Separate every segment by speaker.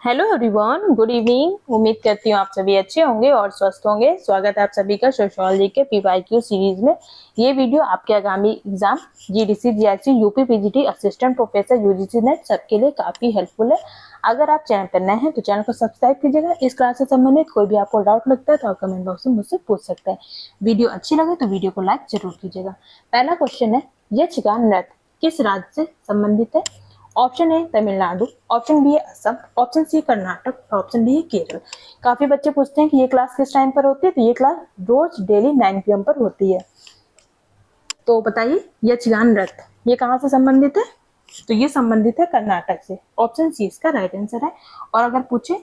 Speaker 1: Hello everyone, good evening. उम्मीद करती हूँ आप सभी अच्छे होंगे और स्वस्थ होंगे। स्वागत है आप सभी का सोशियोलॉजी के पीवाईक्यू सीरीज में। ये वीडियो आपके आगामी exam GDC, GRC, UP PGT, assistant professor, UGC net सबके लिए काफी हेल्पफुल है। अगर आप चैनल पर नए हैं तो चैनल को सब्सक्राइब कीजिएगा। इस क्लास से संबंधित कोई भी आपको डाउट लगता है तो आप कमेंट बॉक्स में मुझसे पूछ सकते हैं। वीडियो अच्छी लगे तो वीडियो को लाइक जरूर कीजिएगा। पहला क्वेश्चन है, यक्षगान नृत्य किस राज्य से संबंधित है? Option A Tamil Nadu, option B है असम, ऑप्शन सी कर्नाटक और ऑप्शन डी है केरल। काफी बच्चे पूछते हैं कि ये क्लास किस टाइम पर होती है, तो ये क्लास रोज डेली 9 PM पर होती है। तो बताइए, यक्षगान नृत्य ये कहाँ से संबंधित है? तो ये संबंधित है कर्नाटक से। ऑप्शन सी इसका राइट आंसर है। और अगर पूछे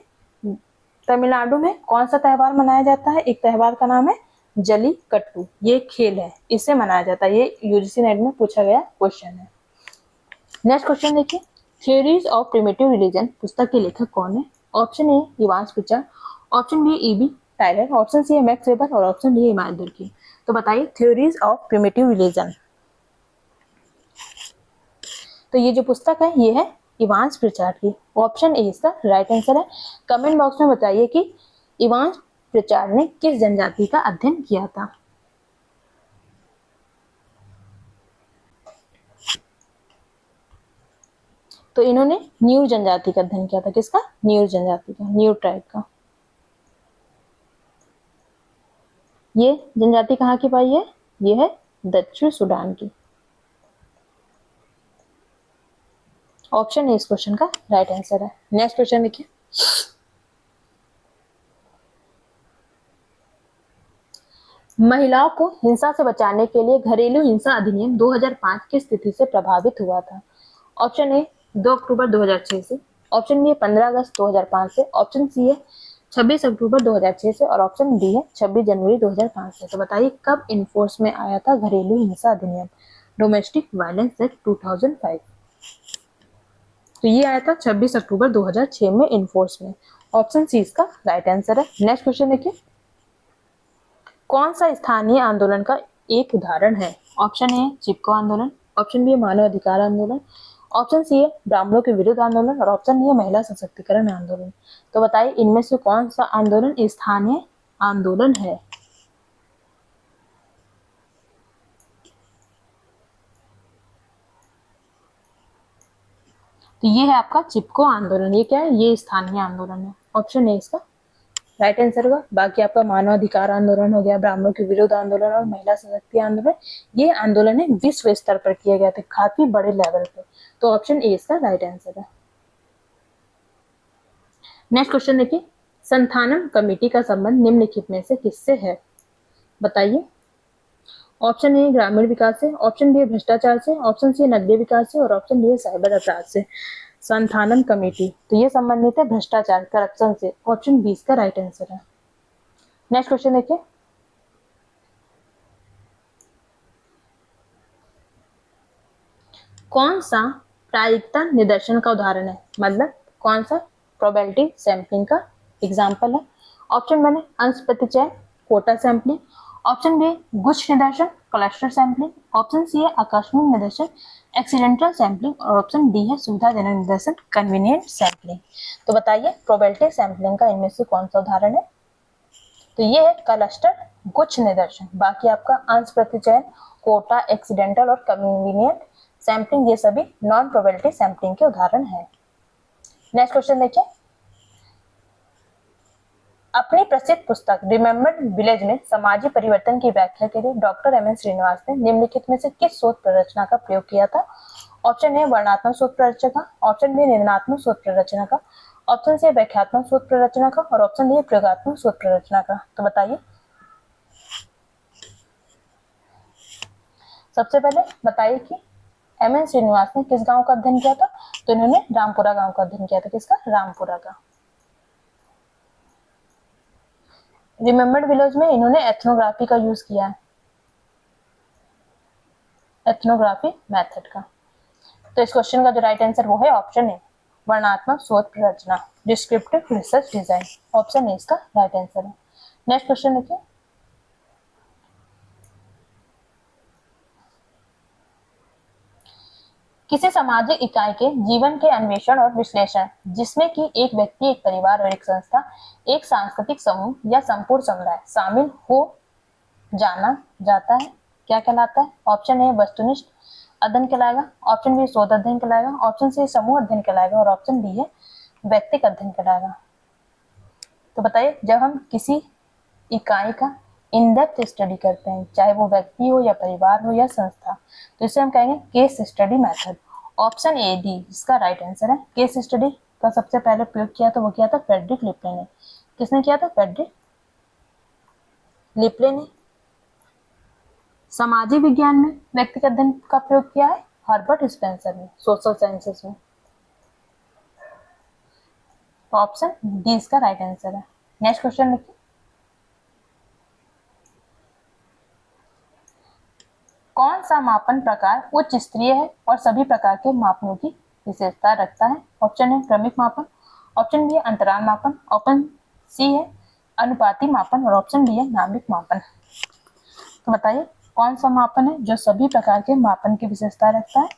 Speaker 1: तमिलनाडु में कौन सा त्योहार मनाया जाता है, एक त्योहार का नाम है जलीकट्टू। ये खेल है, इससे मनाया जाता है। ये यूजीसी नेट में पूछा गया क्वेश्चन है। नेक्स्ट क्वेश्चन देखिए, थ्योरीज ऑफ प्रिमिटिव रिलीजन पुस्तक के लेखक कौन है? Option A Evans Pritchard, option B E B Tylor, option C है मैक्स वेबर और ऑप्शन डी इमाम दुर्की। तो बताइए, थ्योरीज ऑफ प्रिमिटिव रिलीजन, तो ये जो पुस्तक है ये है इवांस प्रिचार्ड की। ऑप्शन ए इसका राइट आंसर है। कमेंट बॉक्स में बताइए कि इवांस प्रिचार्ड ने किस जनजाति का अध्ययन किया था। तो इन्होंने न्यू जनजाति का अध्ययन किया था। किसका? न्यू जनजाति का, न्यू ट्राइब का। ये जनजाति कहाँ की पाई है? ये है दक्षिण सूडान की। ऑप्शन ए इस क्वेश्चन का राइट आंसर है। नेक्स्ट क्वेश्चन देखिए, महिलाओं को हिंसा से बचाने के लिए घरेलू हिंसा अधिनियम 2005 की स्थिति से प्रभावित हुआ था। ऑप्शन ए 2 अक्टूबर 2006 से, ऑप्शन बी है 15 अगस्त 2005 से, ऑप्शन सी है 26 अक्टूबर 2006 से और ऑप्शन डी है 26 जनवरी 2005 से। तो बताइए कब इन्फोर्स में आया था घरेलू हिंसा अधिनियम, डोमेस्टिक वायलेंस एक्ट 2005? तो ये आया था 26 अक्टूबर 2006 में इन्फोर्स में। ऑप्शन सी इसका राइट आंसर है। नेक्स्ट क्वेश्चन देखिए, कौन सा स्थानीय आंदोलन का एक उदाहरण है? ऑप्शन ए चिपको आंदोलन, ऑप्शन बी मानव अधिकार आंदोलन, ऑप्शन सी है ब्राह्मणों के विरुद्ध आंदोलन और ऑप्शन डी है महिला सशक्तिकरण आंदोलन। तो बताइए इनमें से कौन सा आंदोलन स्थानीय आंदोलन है? तो ये है आपका चिपको आंदोलन। ये क्या है? ये स्थानीय आंदोलन है। ऑप्शन ए इसका राइट आंसर होगा। बाकी आपका मानव अधिकार आंदोलन हो गया, ब्राह्मणों के विरोध आंदोलन और महिला सशक्ति आंदोलन, ये आंदोलन है विश्व स्तर पर किए गए थे, काफी बड़े लेवल पे। तो ऑप्शन ए इसका राइट आंसर है। नेक्स्ट क्वेश्चन देखिए, संथानम कमेटी का संबंध निम्नलिखित में से किससे है? बताइए। ऑप्शन ए ग्रामीण विकास से, ऑप्शन बी भ्रष्टाचार से, ऑप्शन सी नगरीय विकास से और ऑप्शन डी साइबर अपराध से। संथानम कमेटी, तो ये संबंधित है भ्रष्टाचार, करप्शन से। ऑप्शन बी इसका राइट आंसर है। नेक्स्ट क्वेश्चन देखिए, कौन सा प्रायिकता निदर्शन का उदाहरण है? मतलब कौन सा प्रोबेबिलिटी सैंपलिंग का एग्जाम्पल है? ऑप्शन वन है अंश प्रतिचय, कोटा सैंपलिंग, ऑप्शन बी गुच्छ निदर्शन, क्लस्टर सैंपलिंग, ऑप्शन सी है आकस्मिक निदर्शन, एक्सीडेंटल सैंपलिंग और ऑप्शन डी है सुविधाजनक निदर्शन, कन्वीनियंट सैंपलिंग। तो बताइए प्रोबेबिलिटी सैंपलिंग का इनमें से कौन सा उदाहरण है? तो ये है क्लस्टर, गुच्छ निदर्शन। बाकी आपका अंश प्रतिचयन, कोटा, एक्सीडेंटल और कन्वीनियंट सैंपलिंग, ये सभी नॉन प्रोबेबिलिटी सैंपलिंग के उदाहरण है। नेक्स्ट क्वेश्चन देखिए, अपनी प्रसिद्ध पुस्तक रिमेम्बर्ड विलेज में समाजी परिवर्तन की व्याख्या के लिए डॉक्टर एम एन श्रीनिवास ने निम्नलिखित में से किस शोध प्ररचना का प्रयोग किया था? ऑप्शन ए वर्णनात्मक शोध प्ररचना का, ऑप्शन बी निर्णयात्मक शोध प्ररचना का, ऑप्शन सी व्याख्यात्मक शोध प्ररचना का और ऑप्शन डी प्रयोगात्मक शोध प्ररचना का। तो बताइए, सबसे पहले बताइए कि एम एन श्रीनिवास ने किस गांव का अध्ययन किया था? तो इन्होंने रामपुरा गांव का अध्ययन किया था। किसका? रामपुरा का। रिमेम्बर्ड विलेज में इन्होंने एथनोग्राफी का यूज किया है, एथनोग्राफी मेथड का। तो इस क्वेश्चन का जो राइट आंसर वो है ऑप्शन ए वर्णनात्मक शोध प्ररचना, descriptive research design. Option A इसका राइट आंसर है। नेक्स्ट क्वेश्चन देखिए, किसी सामाजिक इकाई के जीवन के अन्वेषण और विश्लेषण जिसमें कि एक व्यक्ति, एक परिवार और एक संस्था, एक सांस्कृतिक समूह या संपूर्ण समुदाय शामिल हो जाना जाता है, क्या कहलाता है? ऑप्शन ए वस्तुनिष्ठ अध्ययन कहलाएगा, ऑप्शन बी शोध अध्ययन कहलाएगा, ऑप्शन सी समूह अध्ययन कहलाएगा और ऑप्शन डी है व्यक्तिगत अध्ययन कहलाएगा। तो बताइए, जब हम किसी इकाई का इन डेप्थ स्टडी करते हैं, चाहे वो व्यक्ति हो या परिवार हो या संस्था, तो इसे हम कहेंगे case study method. Option A D इसका राइट आंसर है। केस स्टडी का सबसे पहले प्रयोग किया तो वो किया था फ्रेडरिक लिपले ने। किसने किया था? फ्रेडरिक लिपले ने। सामाजिक विज्ञान में व्यक्तिगत अध्ययन का प्रयोग किया है हर्बर्ट स्पेंसर ने सोशल साइंसेस में। ऑप्शन डी इसका राइट आंसर है। नेक्स्ट क्वेश्चन देखिए, कौन सा मापन प्रकार उच्च स्तरीय है और सभी प्रकार के मापनों की विशेषता रखता है? ऑप्शन है क्रमिक मापन, ऑप्शन बी है अंतराल मापन, ऑप्शन सी है अनुपाती मापन और ऑप्शन डी है नाभिक मापन। तो बताइए, कौन सा मापन है जो सभी प्रकार के मापन की विशेषता रखता है?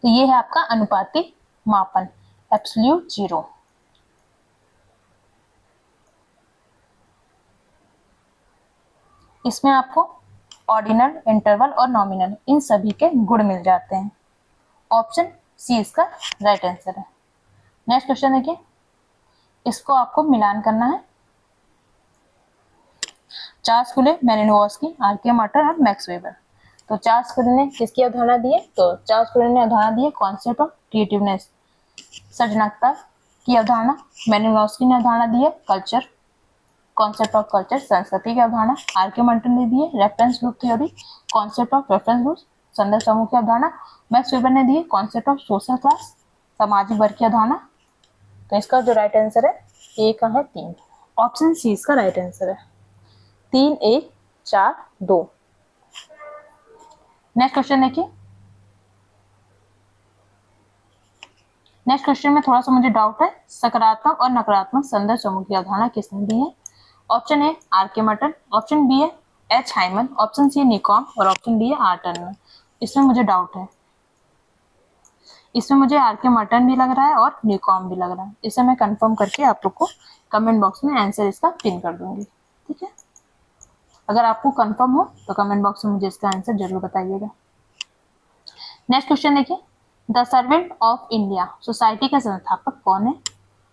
Speaker 1: तो ये है आपका अनुपाती मापन, एब्सोल्यूट जीरो। इसमें आपको ऑर्डिनल, इंटरवल और नॉमिनल इन सभी के गुण मिल जाते हैं। ऑप्शन सी इसका राइट आंसर है। नेक्स्ट क्वेश्चन देखिए, इसको आपको मिलान करना है। चार्ल्स फूले, मेलिनोवस्की, आर.के. मटर और मैक्स वेबर। तो चार्ल्स फूले ने किसकी अवधारणा दी है? तो चार्ल्स फूले ने अवधारणा दी है कॉन्सेप्ट ऑफ क्रिएटिवनेस, सृजनात्मकता की अवधारणा। मेलिनोवस्की ने अवधारणा दी है कल्चर, कॉन्सेप्ट ऑफ कल्चर, संस्कृति की अवधारणा। आर.के. मटर ने दी है reference group theory, concept of reference group, संदर्भ समूह की अवधारणा। मैक्स वेबर ने दी है कॉन्सेप्ट ऑफ सोशल क्लास, सामाजिक वर्ग की अवधारणा। तो इसका जो राइट आंसर है ए का है 3। ऑप्शन सी इसका राइट आंसर है। 3 1 4 2। नेक्स्ट क्वेश्चन देखिए, नेक्स्ट क्वेश्चन में थोड़ा सा मुझे डाउट है, सकारात्मक और नकारात्मक संदर्भ समूह की अवधारणा किसने दी है? Option A R K. Merton, option B है H. Hyman, option C Newcomb और ऑप्शन डी है आर. टर्नर। इसमें मुझे डाउट है, इसमें मुझे आर.के. मटन भी लग रहा है और निकॉम भी लग रहा है। इसे मैं कंफर्म करके आप लोग को कमेंट बॉक्स में आंसर इसका पिन कर दूंगी, ठीक है? अगर आपको कंफर्म हो तो कमेंट बॉक्स में मुझे इसका आंसर जरूर बताइएगा। नेक्स्ट क्वेश्चन देखिए, the servant of India society का संस्थापक कौन है?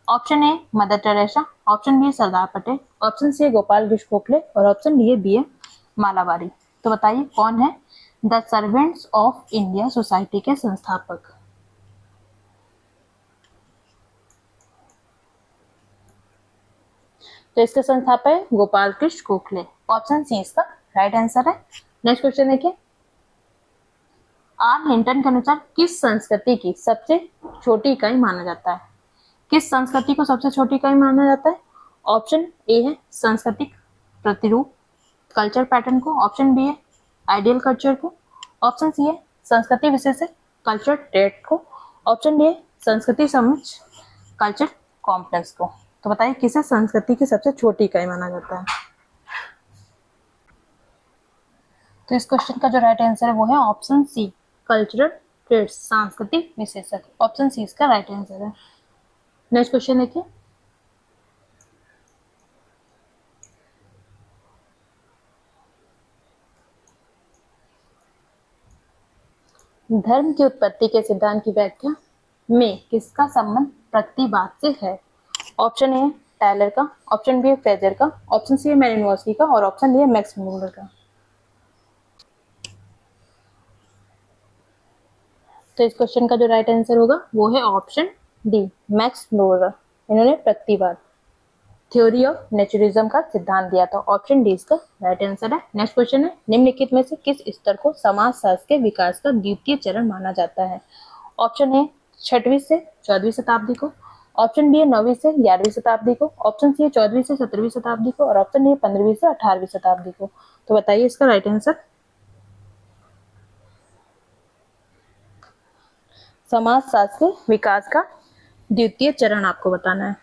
Speaker 1: Option A Mother Teresa, option B Sardar Patel, option C Gopal Krishna Gokhale और ऑप्शन डी है बी मालाबारी। तो बताइए, कौन है the servants of India society के संस्थापक? तो इसके संस्थापक है गोपाल कृष्ण गोखले। ऑप्शन सी इसका राइट आंसर है। नेक्स्ट क्वेश्चन देखिए, आर हिंटन के अनुसार किस संस्कृति की सबसे छोटी इकाई माना जाता है? किस संस्कृति को सबसे छोटी इकाई माना जाता है? ऑप्शन ए है सांस्कृतिक प्रतिरूप, कल्चर पैटर्न को, ऑप्शन बी है आइडियल कल्चर को, ऑप्शन सी है संस्कृति विशेष कल्चर ट्रेट को, ऑप्शन डी है संस्कृति समझ कल्चर कॉम्प्लेक्स को। तो बताइए, किसे संस्कृति की सबसे छोटी इकाई माना जाता है? तो इस क्वेश्चन का जो राइट आंसर है वो है ऑप्शन सी कल्चरल ट्रेड्स, सांस्कृतिक विशेषक। ऑप्शन सी इसका राइट आंसर है। नेक्स्ट क्वेश्चन देखिए, धर्म की उत्पत्ति के सिद्धांत की व्याख्या में किसका संबंध प्रतिवाद से है? ऑप्शन ए टायलर का, ऑप्शन बी है फ्रेजर का, ऑप्शन सी है मेलिनोवस्की का और ऑप्शन डी है मैक्स मूलर का। तो इस क्वेश्चन का जो राइट आंसर होगा वो है ऑप्शन डी मैक्स मूलर। इन्होंने प्रतिवाद, थ्योरी ऑफ नेचुरलिज्म का सिद्धांत दिया था। ऑप्शन डी इसका राइट आंसर है। नेक्स्ट क्वेश्चन है, निम्नलिखित में से किस स्तर को समाजशास्त्र के विकास का द्वितीय चरण माना जाता है? ऑप्शन ए 6वीं से 14वीं शताब्दी को, ऑप्शन बी है 9वीं से 11वीं शताब्दी को, ऑप्शन सी है 14वीं से 17वीं शताब्दी को और ऑप्शन डी है 15वीं से 18वीं शताब्दी को। तो बताइए इसका राइट आंसर। समाजशास्त्र के विकास का द्वितीय चरण आपको बताना है।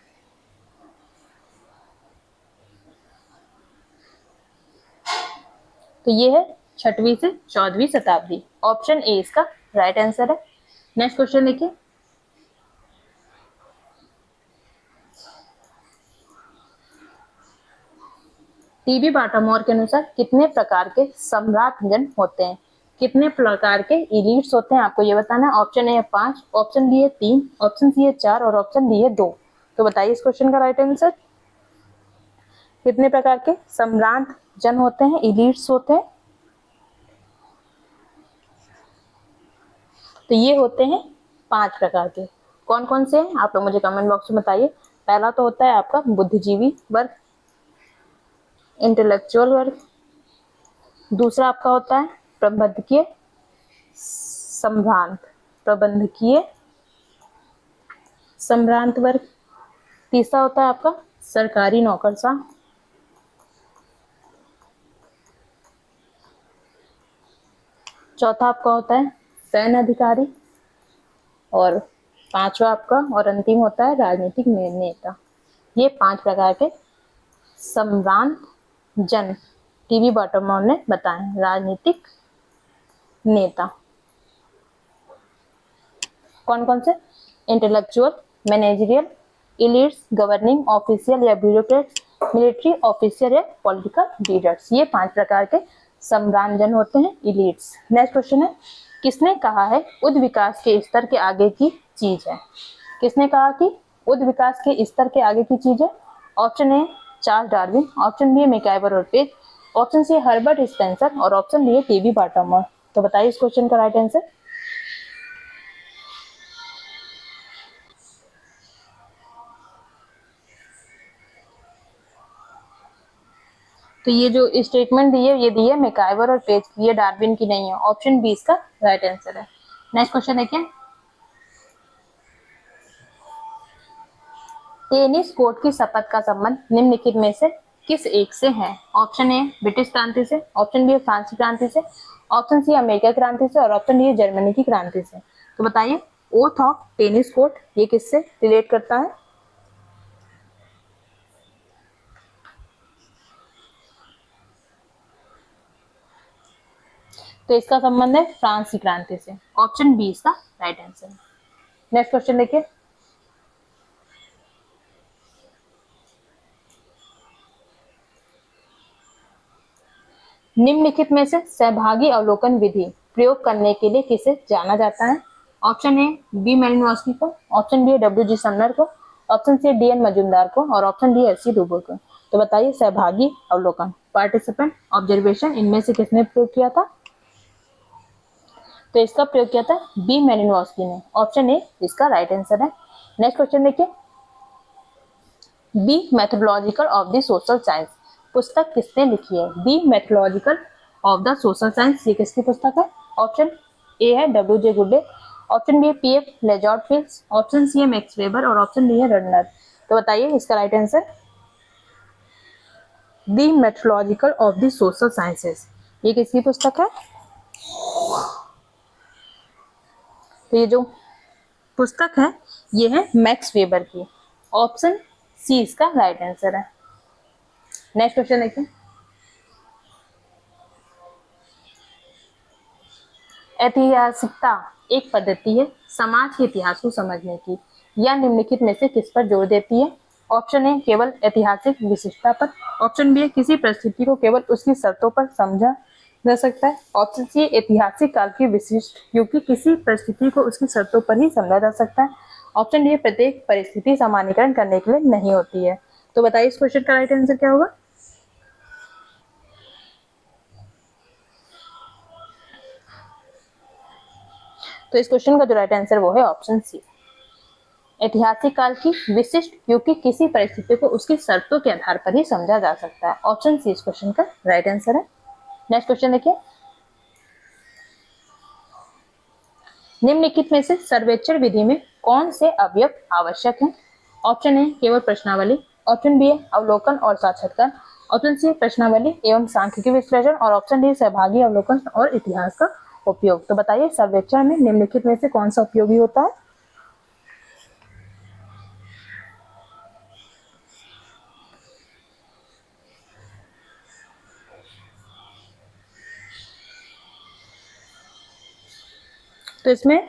Speaker 1: तो ये है 6वीं से 14वीं शताब्दी। ऑप्शन ए इसका राइट आंसर है। नेक्स्ट क्वेश्चन देखिए, टीबी बाटामोर के अनुसार कितने प्रकार के सम्राट जन होते हैं? कितने प्रकार के इलीट्स होते हैं आपको ये बताना है। ऑप्शन ए है 5, ऑप्शन बी है 3, ऑप्शन सी है 4 और ऑप्शन डी है 2। तो बताइए इस क्वेश्चन का राइट आंसर। कितने प्रकार के सम्राट जन होते हैं, इलीट्स होते हैं? तो ये होते हैं 5 प्रकार के। कौन कौन से हैं आप लोग मुझे कमेंट बॉक्स में बताइए। पहला तो होता है आपका बुद्धिजीवी वर्ग, इंटेलेक्चुअल वर्ग। दूसरा आपका होता है प्रबंधकीय संभ्रांत, प्रबंधकीय संभ्रांत वर्ग। तीसरा होता है आपका सरकारी नौकरशाह। चौथा आपका होता है सैन्य अधिकारी। और पांचवा आपका और अंतिम होता है राजनीतिक नेता। ये 5 प्रकार के सम्रांत जन टीबी बाटामोर ने बताए। राजनीतिक नेता कौन कौन से? Intellectual, managerial, elites, governing official या ब्यूरोक्रेट्स, मिलिट्री ऑफिसर या पॉलिटिकल लीडर्स। ये 5 प्रकार के सम्रांत जन होते हैं, इलीट्स। नेक्स्ट क्वेश्चन है, किसने कहा है उच्च विकास के स्तर के आगे की चीज है? किसने कहा कि उच्च विकास के स्तर के आगे की चीज है? Option A Charles Darwin, option B MacIver और Page, option C Herbert Spencer और ऑप्शन डी है टीबी बाटामोर। तो बताइए इस क्वेश्चन का राइट आंसर। तो ये जो स्टेटमेंट दी है ये दी है मैकआइवर और पेज की, ये डार्विन की नहीं है। ऑप्शन बी इसका राइट आंसर है। नेक्स्ट क्वेश्चन देखिए, टेनिस कोर्ट की शपथ का संबंध निम्नलिखित में से किस एक से है? ऑप्शन ए ब्रिटिश क्रांति से, ऑप्शन बी फ्रांसीसी क्रांति से, ऑप्शन सी अमेरिका क्रांति से और ऑप्शन डी जर्मनी की क्रांति से। तो बताइए ओथ ऑफ टेनिस कोर्ट ये किससे रिलेट करता है? तो इसका संबंध है फ्रांस की क्रांति से। ऑप्शन बी इसका राइट आंसर है। नेक्स्ट क्वेश्चन देखिए, निम्नलिखित में से सहभागी अवलोकन विधि प्रयोग करने के लिए किसे जाना जाता है? ऑप्शन ए बी मेलिनोव्स्की को, option B W G Sumner को, option C D N Majumdar को और ऑप्शन डी एस सी डुबो को। तो बताइए सहभागी अवलोकन, पार्टिसिपेंट ऑब्जर्वेशन, इनमें से किसने प्रयोग किया था? तो इसका प्रयोग किया था बी मेलिनोव्स्की ने। ऑप्शन ए इसका राइट आंसर है। नेक्स्ट क्वेश्चन देखिए, B methodological of the social science पुस्तक किसने लिखी है? B methodological of the social science ये किसकी पुस्तक है? ऑप्शन ए है डब्ल्यू जे गुडे, ऑप्शन बी है पी एफ लेजॉर्ड फिल्स, ऑप्शन सी है मैक्स वेबर और ऑप्शन डी है रनर। तो बताइए इसका right answer. The methodological of the social sciences ये किसकी पुस्तक है? तो ये जो पुस्तक है ये है मैक्स वेबर की। ऑप्शन सी इसका राइट आंसर है। नेक्स्ट क्वेश्चन देखिए, ऐतिहासिकता एक पद्धति है समाज के इतिहास को समझने की, या निम्नलिखित में से किस पर जोर देती है? ऑप्शन ए केवल ऐतिहासिक विशिष्टता पर, ऑप्शन बी किसी परिस्थिति को केवल उसकी शर्तों पर समझा जा सकता है, ऑप्शन सी ऐतिहासिक काल की विशिष्ट क्योंकि किसी परिस्थिति को उसकी शर्तों पर ही समझा जा सकता है, ऑप्शन डी प्रत्येक परिस्थिति सामान्यकरण करने के लिए नहीं होती है। तो बताइए इस क्वेश्चन का राइट आंसर क्या होगा? तो इस क्वेश्चन का जो राइट आंसर वो है ऑप्शन सी, ऐतिहासिक काल की विशिष्ट क्योंकि किसी परिस्थिति को उसकी शर्तों के आधार पर ही समझा जा सकता है। ऑप्शन सी इस क्वेश्चन का राइट आंसर है। नेक्स्ट क्वेश्चन देखिए, निम्नलिखित में से सर्वेक्षण विधि में कौन से अवयव आवश्यक हैं? ऑप्शन ए केवल प्रश्नावली, ऑप्शन बी अवलोकन और साक्षात्कार, ऑप्शन सी प्रश्नावली एवं सांख्यिकी विश्लेषण और ऑप्शन डी सहभागी अवलोकन और इतिहास का उपयोग। तो बताइए सर्वेक्षण में निम्नलिखित में से कौन सा उपयोगी होता है? तो इसमें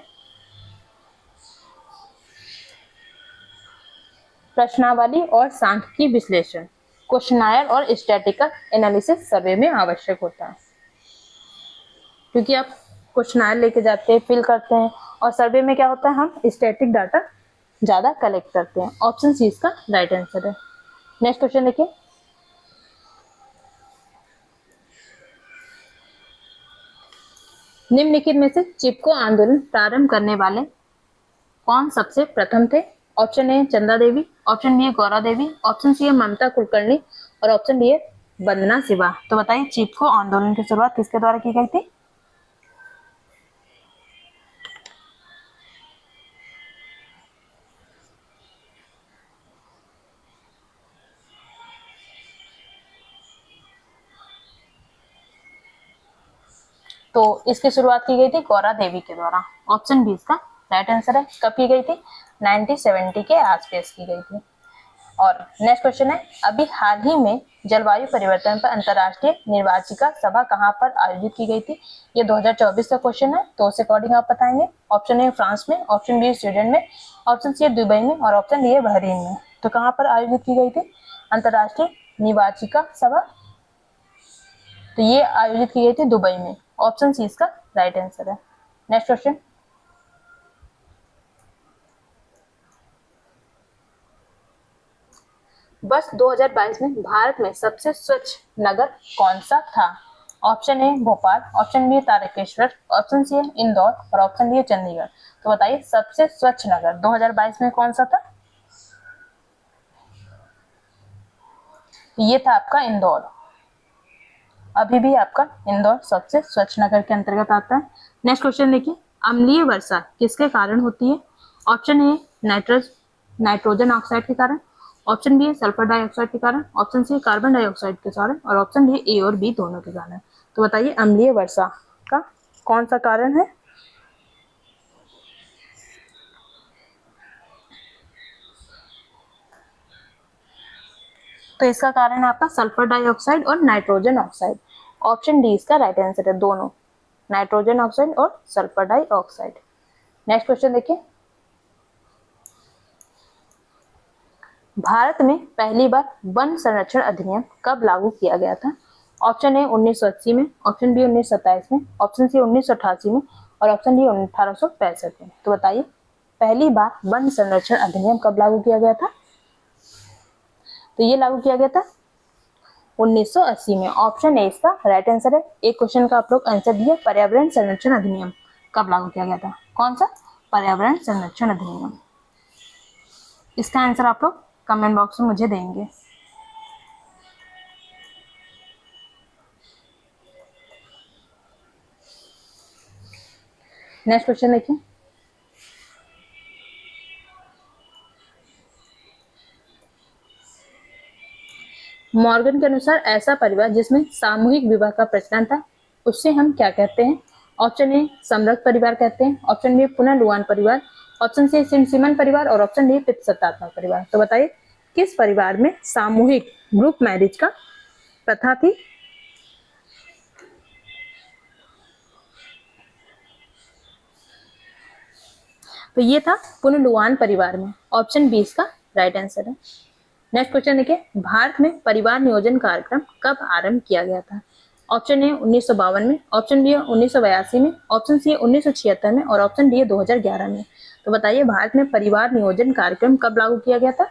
Speaker 1: प्रश्नावली और सांख्यिकी विश्लेषण, क्वेश्चनायर और स्टैटिस्टिकल एनालिसिस सर्वे में आवश्यक होता है, क्योंकि आप क्वेश्चनायर लेके जाते हैं, फिल करते हैं, और सर्वे में क्या होता है, हम स्टैटिक डाटा ज्यादा कलेक्ट करते हैं। ऑप्शन सी इसका राइट आंसर है। नेक्स्ट क्वेश्चन देखिए, निम्नलिखित में से चिपको आंदोलन प्रारंभ करने वाले कौन सबसे प्रथम थे? ऑप्शन ए Chanda Devi, option B Gaura Devi, option C ममता कुलकर्णी और ऑप्शन डी वंदना सिवा। तो बताइए चिपको आंदोलन की शुरुआत किसके द्वारा की गई थी? तो इसकी शुरुआत की गई थी गौरा देवी के द्वारा। ऑप्शन बी इसका राइट आंसर है। कब की गई थी? 1970 के आसपास की गई थी। और नेक्स्ट क्वेश्चन है, अभी हाल ही में जलवायु परिवर्तन पर अंतर्राष्ट्रीय निर्वाचिका सभा कहाँ पर आयोजित की गई थी? ये 2024 का क्वेश्चन है, तो उस अकॉर्डिंग आप बताएंगे। ऑप्शन ए फ्रांस में, ऑप्शन बी स्वीडन में, ऑप्शन सी दुबई में और ऑप्शन डी बहरीन में। तो कहाँ पर आयोजित की गई थी अंतर्राष्ट्रीय निर्वाचिका सभा? तो ये आयोजित की गई थी दुबई में। ऑप्शन सी इसका राइट आंसर है। नेक्स्ट क्वेश्चन, वर्ष 2022 में भारत में सबसे स्वच्छ नगर कौन सा था? Option A Bhopal, option B Tarakeswar, option C Indore और ऑप्शन डी चंडीगढ़। तो बताइए सबसे स्वच्छ नगर 2022 में कौन सा था? ये था आपका इंदौर। अभी भी आपका इंदौर सबसे स्वच्छ नगर के अंतर्गत आता है। नेक्स्ट क्वेश्चन देखिए, अम्लीय वर्षा किसके कारण होती है? ऑप्शन ए नाइट्रोजन ऑक्साइड के कारण, ऑप्शन बी सल्फर डाइऑक्साइड के कारण, ऑप्शन सी कार्बन डाइऑक्साइड के कारण और ऑप्शन डी ए और बी दोनों के कारण। तो बताइए अम्लीय वर्षा का कौन सा कारण है? तो इसका कारण है आपका सल्फर डाइऑक्साइड और नाइट्रोजन ऑक्साइड। ऑप्शन डी इसका राइट आंसर है, दोनों, नाइट्रोजन ऑक्साइड और सल्फर डाइऑक्साइड। नेक्स्ट क्वेश्चन देखिए, भारत में पहली बार वन संरक्षण अधिनियम कब लागू किया गया था? ऑप्शन ए 1980 में, ऑप्शन बी 1927 में, ऑप्शन सी 1988 में और ऑप्शन डी 1865 में। तो बताइए पहली बार वन संरक्षण अधिनियम कब लागू किया गया था? तो ये लागू किया गया था 1980 में। ऑप्शन ए इसका राइट आंसर है। एक क्वेश्चन का आप लोग आंसर दिए, पर्यावरण संरक्षण अधिनियम कब लागू किया गया था? कौन सा? पर्यावरण संरक्षण अधिनियम। इसका आंसर आप लोग कमेंट बॉक्स में मुझे देंगे। नेक्स्ट क्वेश्चन देखिए, मॉर्गन के अनुसार ऐसा परिवार जिसमें सामूहिक विवाह का प्रचलन था उससे हम क्या कहते हैं? ऑप्शन ए समृद्ध परिवार कहते हैं, ऑप्शन बी पुनर्लुआन परिवार, ऑप्शन सी सिमन परिवार और ऑप्शन डी पितृसत्तात्मक परिवार। तो बताइए किस परिवार में सामूहिक ग्रुप मैरिज का प्रथा थी? तो ये था पुनर्लुआन परिवार में। ऑप्शन बी इसका राइट आंसर है। नेक्स्ट क्वेश्चन देखिए, भारत में परिवार नियोजन कार्यक्रम कब आरंभ किया गया था? ऑप्शन ए 1952 में, ऑप्शन बी 1982 में, ऑप्शन सी 1976 में और ऑप्शन डी 2011 में। तो बताइए भारत में परिवार नियोजन कार्यक्रम कब लागू किया गया था?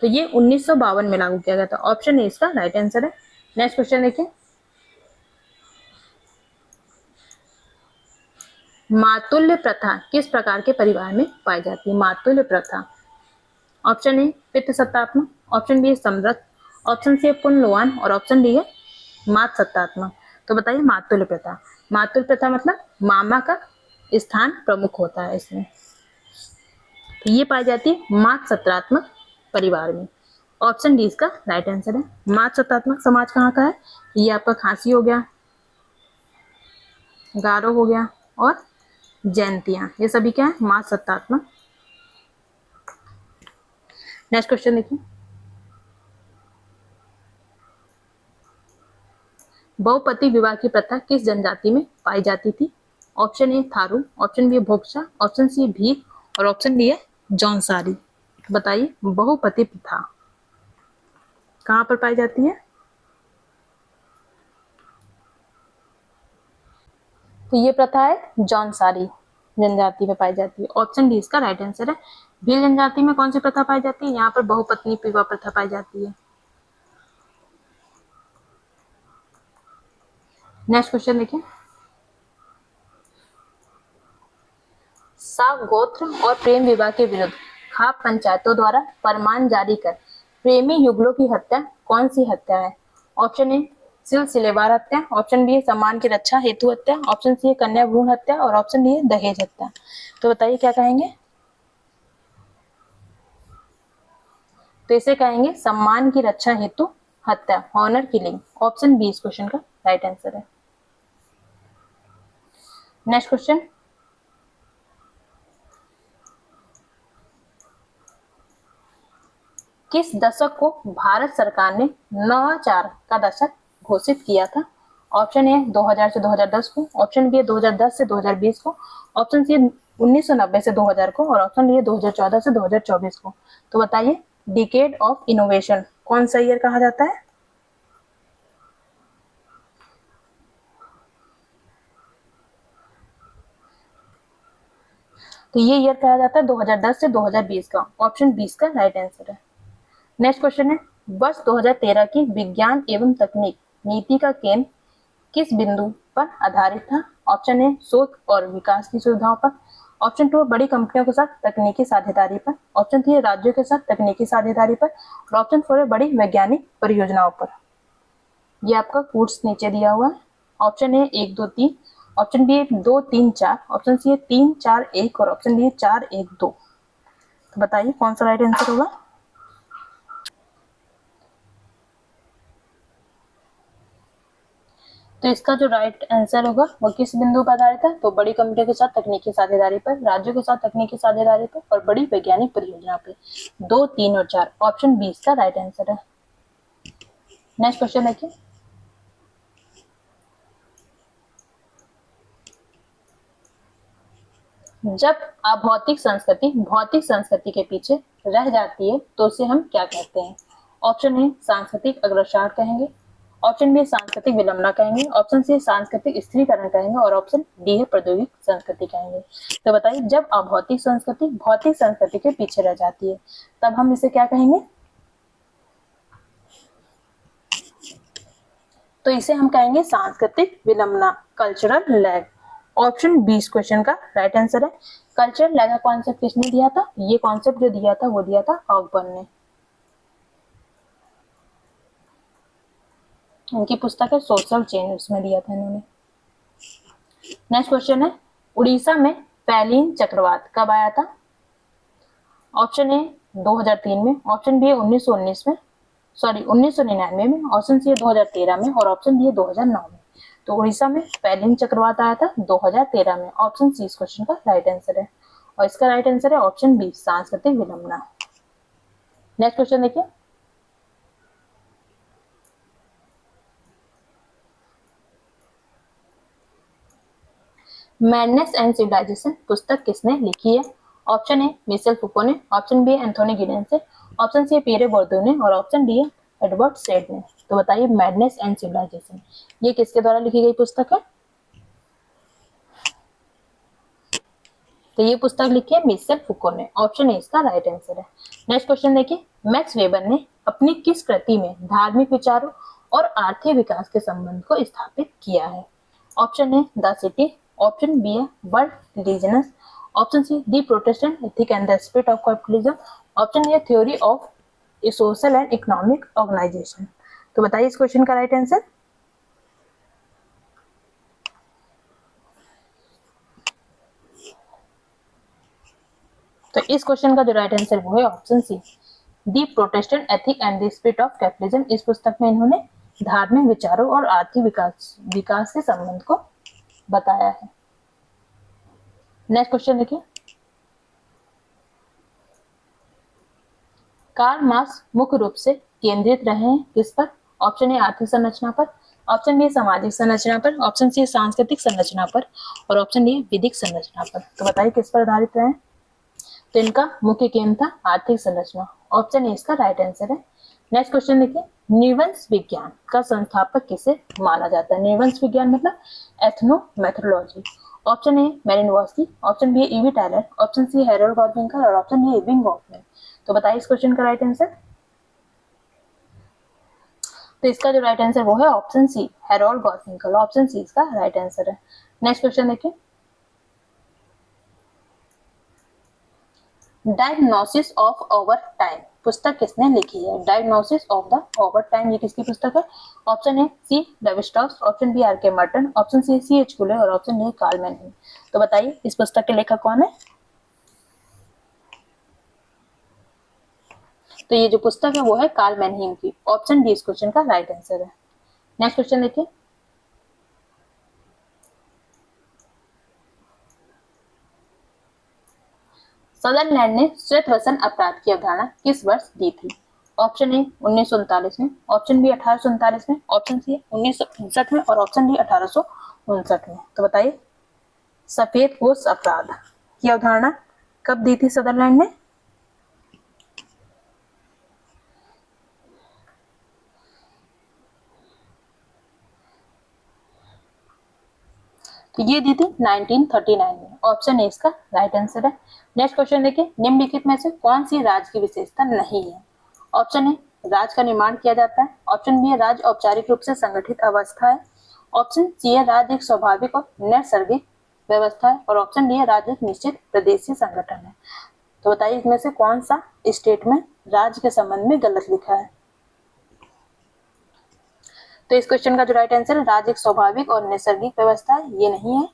Speaker 1: तो ये 1952 में लागू किया गया था। ऑप्शन ए इसका राइट आंसर है। नेक्स्ट क्वेश्चन देखिए, मातुल्य प्रथा किस प्रकार के परिवार में पाई जाती है? मातुल्य प्रथा, ऑप्शन ए पितृसत्तात्मक, ऑप्शन बी समृद्ध, ऑप्शन सी पुनर्लुआन और ऑप्शन डी है मातृसत्तात्मक। तो बताइए मातुल्य प्रथा। मातुल्य प्रथा मतलब मामा का स्थान प्रमुख होता है इसमें। तो ये पाई जाती है मातृसत्तात्मक परिवार में। ऑप्शन डी इसका राइट आंसर है। मातृसत्तात्मक समाज कहाँ का है? ये आपका खासी हो गया, गारो हो गया और जैंतियां, ये सभी क्या है? मातृसत्तात्मक। नेक्स्ट क्वेश्चन देखिए, बहुपति विवाह की प्रथा किस जनजाति में पाई जाती थी? Option A Tharu, option B Bhoksa, option C भीख और ऑप्शन डी है जौनसारी। बताइए बहुपति प्रथा कहाँ पर पाई जाती है? तो ये प्रथा है जौनसारी जनजाति में पाई जाती है। ऑप्शन डी इसका राइट आंसर है। भील जनजाति में कौन सी प्रथा पाई जाती है? यहाँ पर बहुपत्नी विवाह प्रथा पाई जाती है। नेक्स्ट क्वेश्चन देखिए, साव गोत्र और प्रेम विवाह के विरुद्ध खाप पंचायतों द्वारा फरमान जारी कर प्रेमी युगलों की हत्या कौन सी हत्या है? ऑप्शन ए सिलसिलेवार हत्या, ऑप्शन बी सम्मान की रक्षा हेतु हत्या, ऑप्शन सी कन्या भ्रूण हत्या और ऑप्शन डी दहेज हत्या। तो बताइए क्या कहेंगे? तो इसे कहेंगे सम्मान की रक्षा हेतु हत्या, ऑनर किलिंग। ऑप्शन बी इस क्वेश्चन का राइट आंसर है। नेक्स्ट क्वेश्चन, किस दशक को भारत सरकार ने नवाचार का दशक घोषित किया था? ऑप्शन ए 2000 से 2010 को, ऑप्शन बी 2010 से 2020 को, ऑप्शन सी 1990 से 2000 को और ऑप्शन डी 2014 से 2024 को। तो बताइए डिकेड ऑफ इनोवेशन कौन सा ईयर कहा जाता है? तो ये ईयर कहा जाता है 2010 से 2020 का। ऑप्शन 20 का राइट आंसर है। नेक्स्ट क्वेश्चन है, वर्ष 2013 की विज्ञान एवं तकनीक नीति का केंद्र किस बिंदु पर आधारित था? ऑप्शन ए शोध और विकास की सुविधाओं पर, ऑप्शन 2 बड़ी कंपनियों के साथ तकनीकी साझेदारी पर, ऑप्शन 3 राज्यों के साथ तकनीकी साझेदारी पर और ऑप्शन 4 है बड़ी वैज्ञानिक परियोजनाओं पर। ये आपका कोर्स नीचे दिया हुआ है। Option A 1 2 3, option B 2 3 4, option C 3 4 1 और ऑप्शन डी 4 1 2। तो बताइए कौन सा राइट आंसर होगा? तो इसका जो राइट आंसर होगा वो किस बिंदु पर आधारित है? तो बड़ी कंपनियों के साथ तकनीकी साझेदारी पर, राज्यों के साथ तकनीकी साझेदारी पर और बड़ी वैज्ञानिक परियोजना पे। 2 3 और 4 ऑप्शन 20 का राइट आंसर है। नेक्स्ट क्वेश्चन देखिए, जब अभौतिक संस्कृति भौतिक संस्कृति के पीछे रह जाती है तो उसे हम क्या कहते हैं? ऑप्शन ए सांस्कृतिक अग्रसार कहेंगे, ऑप्शन बी सांस्कृतिक विलंबना कहेंगे, ऑप्शन सी सांस्कृतिक स्त्रीकरण कहेंगे और ऑप्शन डी है प्रौद्योगिक संस्कृति कहेंगे। तो बताइए जब अभौतिक संस्कृति भौतिक संस्कृति के पीछे रह जाती है तब हम इसे क्या कहेंगे? तो इसे हम कहेंगे सांस्कृतिक विलंबना, कल्चरल लैग। ऑप्शन 20 क्वेश्चन का राइट आंसर है। कल्चरल लैग का कॉन्सेप्ट किसने दिया था? ये कॉन्सेप्ट जो दिया था वो दिया था ऑकबर्न ने। उनकी पुस्तक है सोशल चेंज, उसमें दिया था इन्होंने। नेक्स्ट क्वेश्चन है, उड़ीसा में फैलीन चक्रवात कब आया था? ऑप्शन ए 2003 में, ऑप्शन बी 1919 में, सॉरी 1999 में, ऑप्शन सी 2013 में और ऑप्शन डी 2009 में। तो उड़ीसा में फैलीन चक्रवात आया था 2013 में। ऑप्शन सी इस क्वेश्चन का राइट आंसर है और इसका राइट आंसर है ऑप्शन बी सांस्कृतिक विलंबना। नेक्स्ट क्वेश्चन देखिए, मैडनेस एंड सिविलाइजेशन पुस्तक किसने लिखी है? ऑप्शन ए मिशेल फुको ने, ऑप्शन बी एंथोनी गिडेंस ने, ऑप्शन सी पियरे बोर्दो ने और ऑप्शन डी एडवर्ड सेड ने। तो बताइए मैडनेस एंड सिविलाइजेशन ये किसके द्वारा लिखी गई पुस्तक है? तो ये पुस्तक लिखी है मिशेल फुको ने। ऑप्शन ए इसका राइट आंसर है। नेक्स्ट क्वेश्चन देखिए, मैक्स वेबर ने अपनी किस कृति में धार्मिक विचारों और आर्थिक विकास के संबंध को स्थापित किया है? Option A the city, option B है world religions, option C the Protestant ethic and the spirit of capitalism, option A theory of a social and economic organisation. तो बताइए इस क्वेश्चन का राइट आंसर। तो इस क्वेश्चन का जो right answer वो है option C the Protestant ethic and the spirit of capitalism. इस पुस्तक में इन्होंने धार्मिक विचारों और आर्थिक विकास के संबंध को बताया है। नेक्स्ट क्वेश्चन देखिए, कार्ल मार्क्स मुख्य रूप से केंद्रित रहे हैं किस पर? ऑप्शन ए आर्थिक संरचना पर, ऑप्शन बी सामाजिक संरचना पर, ऑप्शन सी सांस्कृतिक संरचना पर और ऑप्शन डी विधिक संरचना पर। तो बताइए किस पर आधारित है? तो इनका मुख्य केंद्र था आर्थिक संरचना। ऑप्शन ए इसका राइट आंसर है। नेक्स्ट क्वेश्चन देखिए, निर्वंश विज्ञान का संस्थापक किसे माना जाता है? निर्वंश विज्ञान मतलब ethnomethodology. Option A Malinowski, option B E V Tylor, option C Harold Garfinkel और ऑप्शन डी इरविंग गॉफमैन। तो बताइए इस क्वेश्चन का राइट आंसर। तो इसका जो राइट आंसर वो है option C Harold Garfinkel. Option C इसका राइट आंसर है। नेक्स्ट क्वेश्चन देखिए, डायग्नोसिस ऑफ ओवर टाइम पुस्तक किसने लिखी है? Diagnosis of the over time ये किसकी पुस्तक है? Option A C Levi Strauss, option B R K Merton, option C C H Cooley और ऑप्शन डी कार्ल मैनहीम। तो बताइए इस पुस्तक के लेखक कौन है? तो ये जो पुस्तक है वो है कार्ल मैनहीम की। ऑप्शन डी इस क्वेश्चन का राइट आंसर है। नेक्स्ट क्वेश्चन देखिए, सदरलैंड ने श्वेत अपराध की अवधारणा किस वर्ष दी थी? ऑप्शन ए 1939 में, ऑप्शन बी 1839 में, ऑप्शन सी 1959 में और ऑप्शन डी 1859 में। तो बताइए सफेद पोष अपराध की अवधारणा कब दी थी सदरलैंड ने? तो ये दी थी 1939 में। ऑप्शन ए इसका राइट आंसर है। नेक्स्ट क्वेश्चन देखिए, निम्नलिखित में से कौन सी राज्य की विशेषता नहीं है? ऑप्शन ए राज्य का निर्माण किया जाता है, ऑप्शन बी राज्य औपचारिक रूप से संगठित अवस्था है, ऑप्शन सी है राज्य एक स्वाभाविक और नैसर्गिक व्यवस्था है और ऑप्शन डी है राज्य एक निश्चित प्रदेशीय संगठन है। तो बताइए इसमें से कौन सा स्टेट में राज्य के संबंध में गलत लिखा है? तो इस क्वेश्चन का जो राइट आंसर है राज्य एक स्वाभाविक और नैसर्गिक व्यवस्था है, ये नहीं है।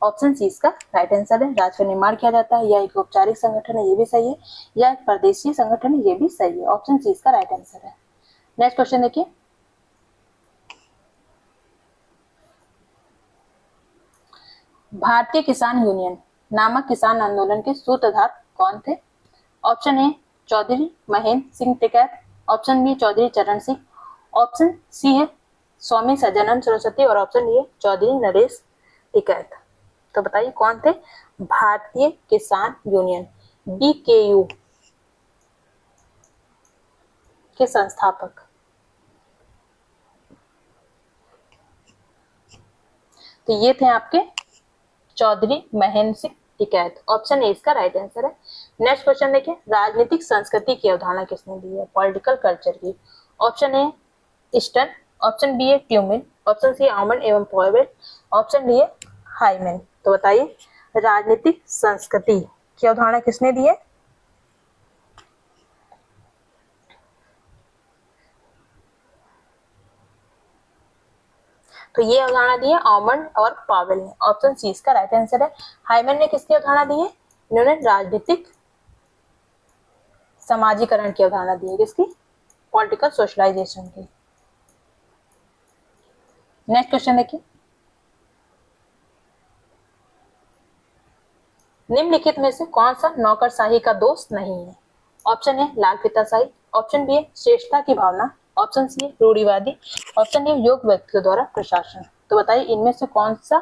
Speaker 1: ऑप्शन सी इसका राइट आंसर है। राज्य का निर्माण किया जाता है या एक औपचारिक संगठन है, ये भी सही है, या एक प्रदेशीय संगठन है, ये भी सही है। ऑप्शन सी इसका राइट आंसर है। नेक्स्ट क्वेश्चन देखिए, भारतीय किसान यूनियन नामक किसान आंदोलन के सूत्रधार कौन थे? Option A Chaudhary Mahendra Singh Tikait, option B Chaudhary Charan Singh, option C है स्वामी सज्जनानंद सरस्वती और ऑप्शन डी है चौधरी नरेश टिकैत। तो बताइए कौन थे भारतीय किसान यूनियन बीकेयू के संस्थापक? तो ये थे आपके चौधरी महेंद्र सिंह टिकैत। ऑप्शन ए इसका राइट आंसर है। नेक्स्ट क्वेश्चन देखिए, राजनीतिक संस्कृति की अवधारणा किसने दी है? पॉलिटिकल कल्चर की। Option A Easton, option B है ट्यूमिन, ऑप्शन सी आमंड एवं पॉवेल, ऑप्शन डी है हाइमेन। तो बताइए राजनीतिक संस्कृति की अवधारणा किसने दी है? तो ये अवधारणा दी है आमंड और पावेल ने। ऑप्शन सी इसका राइट आंसर है। हाइमेन ने किसकी अवधारणा दी है? इन्होंने राजनीतिक समाजीकरण की अवधारणा दी है। किसकी? पॉलिटिकल सोशलाइजेशन की। नेक्स्ट क्वेश्चन देखिए, निम्नलिखित में से कौन सा नौकरशाही का दोष नहीं है? ऑप्शन ए लाल फीताशाही, ऑप्शन बी श्रेष्ठता की भावना, ऑप्शन सी रूढ़िवादी, ऑप्शन डी योग व्यक्तियों द्वारा प्रशासन। तो बताइए इनमें से कौन सा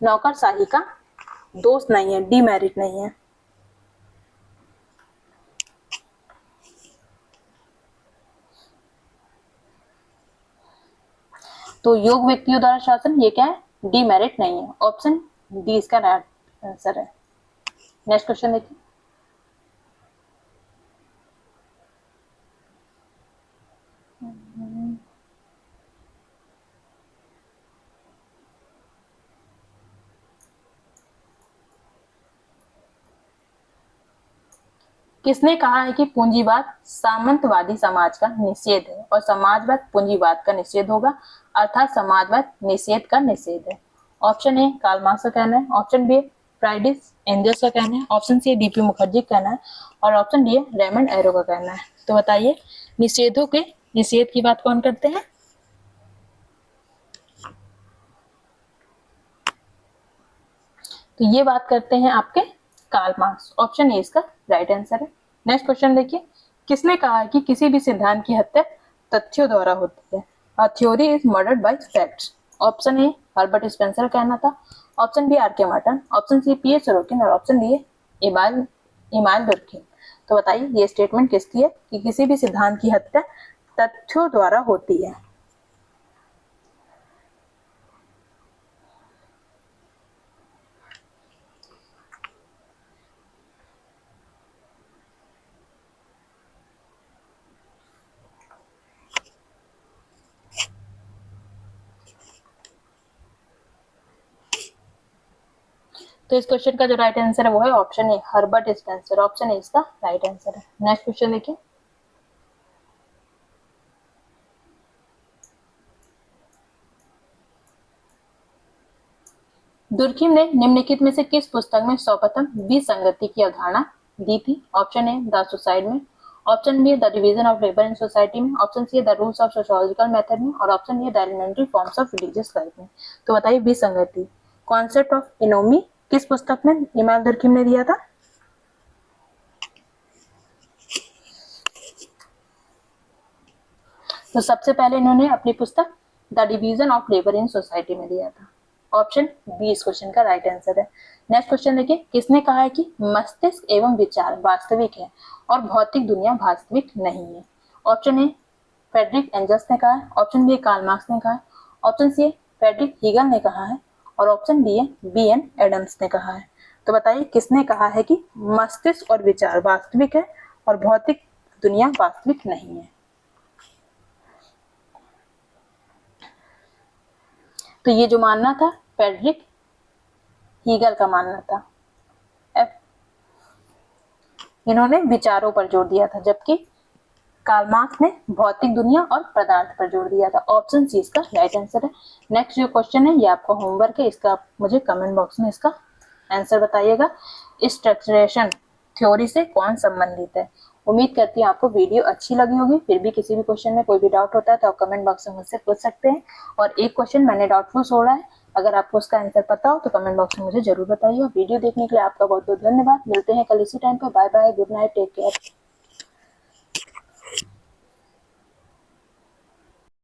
Speaker 1: नौकरशाही का दोष नहीं है, डीमेरिट नहीं है? तो योग व्यक्तियों द्वारा शासन ये क्या है? डीमेरिट नहीं है। ऑप्शन डी इसका राइट आंसर है। नेक्स्ट क्वेश्चन देखिए, किसने कहा है कि पूंजीवाद सामंतवादी समाज का निषेध है और समाजवाद पूंजीवाद का निषेध होगा, अर्थात समाजवाद निषेध का निषेध है? ऑप्शन ए कार्ल मार्क्स का कहना है, ऑप्शन बी फ्राइडिस एंजल्स का कहना है, ऑप्शन सी डीपी मुखर्जी का कहना है और ऑप्शन डी रेमंड एरो का कहना है। तो बताइए निषेधों के निषेध की बात कौन करते हैं? तो ये बात करते हैं आपके कार्ल मार्क्स। ऑप्शन ए इसका राइट आंसर है। नेक्स्ट क्वेश्चन देखिए, किसने कहा है कि किसी भी सिद्धांत की हत्या तथ्यों द्वारा होती है? Theory is murdered by facts. Option A Herbert Spencer का कहना था, option B R K Merton, option C P A Sorokin और ऑप्शन डी इमाइल दुर्खिम। तो बताइए ये स्टेटमेंट किसकी है कि किसी भी सिद्धांत की हत्या तथ्यों द्वारा होती है। तो इस क्वेश्चन का जो राइट आंसर है वो है option A Herbert Spencer. Option A इसका राइट आंसर है। नेक्स्ट क्वेश्चन देखिए, दुर्खिम ने निम्नलिखित में से किस पुस्तक में सर्वप्रथम विसंगति की अवधारणा दी थी। ऑप्शन ए द सुसाइड में, option B the division of labour in society में, option C the rules of sociological method में और option D the elementary forms of religious life में। तो बताइए विसंगति कॉन्सेप्ट ऑफ इनोमी किस पुस्तक में इमाम दुर्खिम ने दिया था। तो सबसे पहले इन्होंने अपनी पुस्तक the division of labour in society में दिया था। ऑप्शन बी इस क्वेश्चन का राइट आंसर है। नेक्स्ट क्वेश्चन देखिए, किसने कहा है कि मस्तिष्क एवं विचार वास्तविक है और भौतिक दुनिया वास्तविक नहीं है। ऑप्शन ए फ्रेडरिक एंजल्स ने कहा है, ऑप्शन बी कार्ल मार्क्स ने कहा है, ऑप्शन सी फ्रेडरिक हीगल ने कहा है और option D B N Adams ने कहा है। तो बताइए किसने कहा है कि मस्तिष्क और विचार वास्तविक है और भौतिक दुनिया वास्तविक नहीं है। तो ये जो मानना था फ्रेडरिक हीगल का मानना था। इन्होंने विचारों पर जोर दिया था जबकि कार्ल मार्क्स ने भौतिक दुनिया और पदार्थ पर जोर दिया था। ऑप्शन सी इसका राइट आंसर है। नेक्स्ट जो क्वेश्चन है ये आपका होमवर्क है, इसका आप मुझे कमेंट बॉक्स में इसका आंसर बताइएगा। स्ट्रक्चरेशन थ्योरी से कौन संबंधित है। उम्मीद करती हूँ आपको वीडियो अच्छी लगी होगी। फिर भी किसी भी क्वेश्चन में कोई भी डाउट होता है तो आप कमेंट बॉक्स में मुझसे पूछ सकते हैं। और एक क्वेश्चन मैंने डाउटफुल छोड़ा है, अगर आपको उसका आंसर पता हो तो कमेंट बॉक्स में मुझे जरूर बताइए। वीडियो देखने के लिए आपका बहुत बहुत धन्यवाद। मिलते हैं कल इसी टाइम पर। Bye bye, good night, take care.